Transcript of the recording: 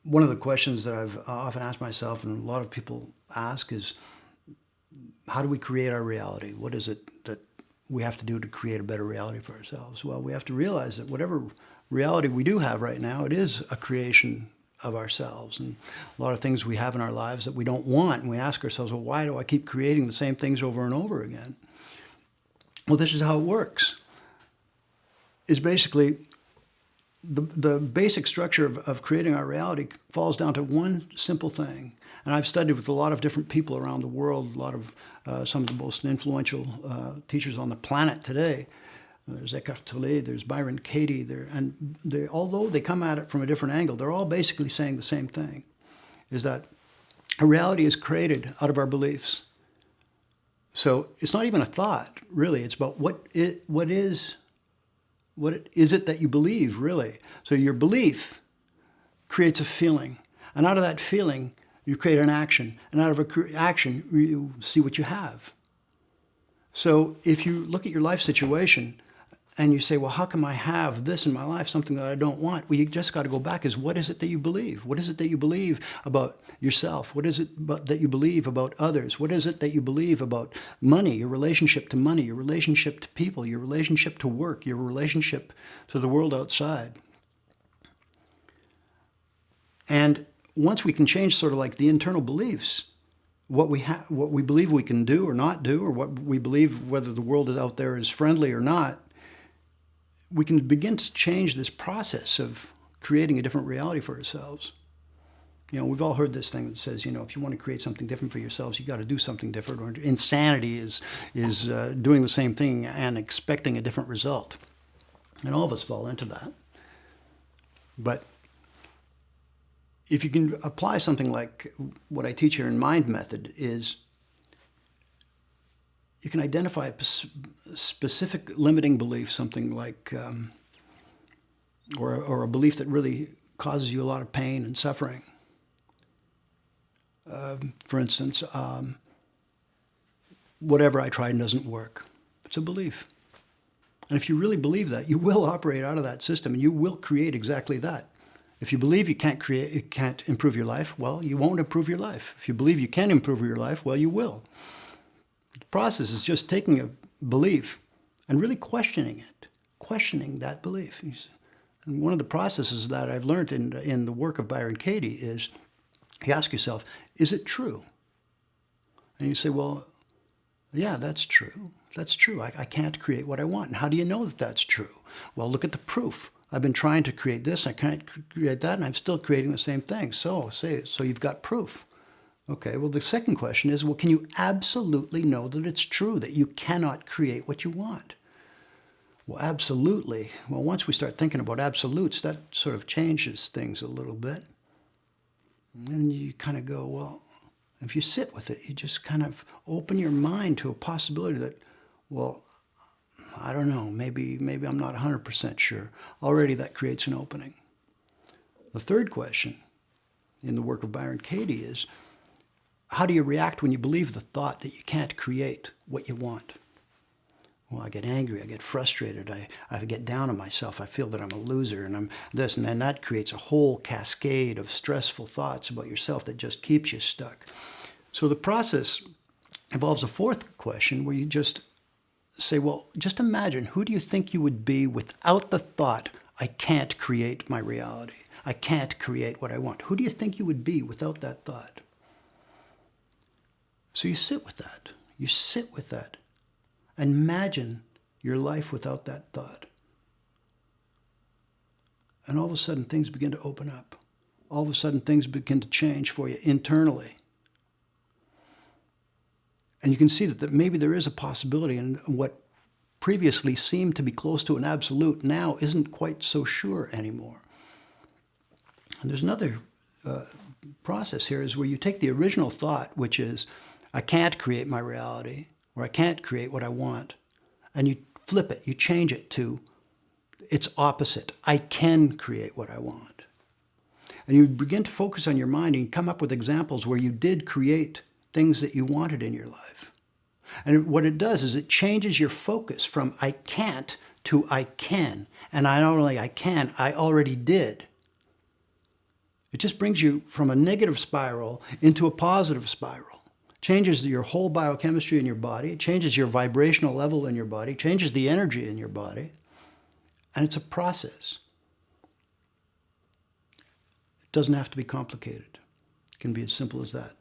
One of the questions that I've often asked myself, and a lot of people ask, is how do we create our reality? What is it that we have to do to create a better reality for ourselves? Well, we have to realize that whatever reality we do have right now, it is a creation of ourselves. And a lot of things we have in our lives that we don't want, and we ask ourselves, well, why do I keep creating the same things over and over again? Well, this is how it works. Is basically the basic structure of creating our reality falls down to one simple thing. And I've studied with a lot of different people around the world, a lot of some of the most influential teachers on the planet today. There's Eckhart Tolle, there's Byron Katie, although they come at it from a different angle, they're all basically saying the same thing, is that a reality is created out of our beliefs. So it's not even a thought, really. It's about what is it that you believe, really? So your belief creates a feeling. And out of that feeling, you create an action. And out of an action, you see what you have. So if you look at your life situation and you say, well, how come I have this in my life, something that I don't want? Well, you just got to go back is, what is it that you believe? What is it that you believe about yourself? What is it that you believe about others? What is it that you believe about money, your relationship to money, your relationship to people, your relationship to work, your relationship to the world outside? And once we can change sort of like the internal beliefs, what we believe we can do or not do, or what we believe whether the world out there is friendly or not, we can begin to change this process of creating a different reality for ourselves. We've all heard this thing that says, if you want to create something different for yourselves, you got to do something different. Or insanity is doing the same thing and expecting a different result. And all of us fall into that. But if you can apply something like what I teach here in Mind Method, is you can identify a specific limiting belief, something like, or a belief that really causes you a lot of pain and suffering. For instance, whatever I tried doesn't work. It's a belief. And if you really believe that, you will operate out of that system and you will create exactly that. If you believe you can't improve your life, well, you won't improve your life. If you believe you can improve your life, well, you will. The process is just taking a belief and really questioning that belief. And one of the processes that I've learned in the work of Byron Katie is you ask yourself, is it true? And you say, well, yeah, that's true. That's true. I can't create what I want. And how do you know that that's true? Well, look at the proof. I've been trying to create this, I can't create that, and I'm still creating the same thing. So you've got proof. Okay, well, the second question is, well, can you absolutely know that it's true, that you cannot create what you want? Well, absolutely. Well, once we start thinking about absolutes, that sort of changes things a little bit. And then you kind of go, well, if you sit with it, you just kind of open your mind to a possibility that, well, I don't know, maybe I'm not 100% sure. Already that creates an opening. The third question in the work of Byron Katie is, how do you react when you believe the thought that you can't create what you want? Well, I get angry, I get frustrated, I get down on myself, I feel that I'm a loser, and I'm this, and then that creates a whole cascade of stressful thoughts about yourself that just keeps you stuck. So the process involves a fourth question where you just say, well, just imagine, who do you think you would be without the thought, I can't create my reality, I can't create what I want? Who do you think you would be without that thought? So you sit with that. You sit with that. And imagine your life without that thought. And all of a sudden, things begin to open up. All of a sudden, things begin to change for you internally. And you can see that maybe there is a possibility, and what previously seemed to be close to an absolute now isn't quite so sure anymore. And there's another process here is where you take the original thought, which is, I can't create my reality, or I can't create what I want, and you flip it, you change it to its opposite. I can create what I want. And you begin to focus on your mind and come up with examples where you did create things that you wanted in your life. And what it does is it changes your focus from I can't to I can. And not only I can, I already did. just brings you from a negative spiral into a positive spiral. Changes your whole biochemistry in your body, changes your vibrational level in your body, changes the energy in your body. And it's a process. It doesn't have to be complicated. It can be as simple as that.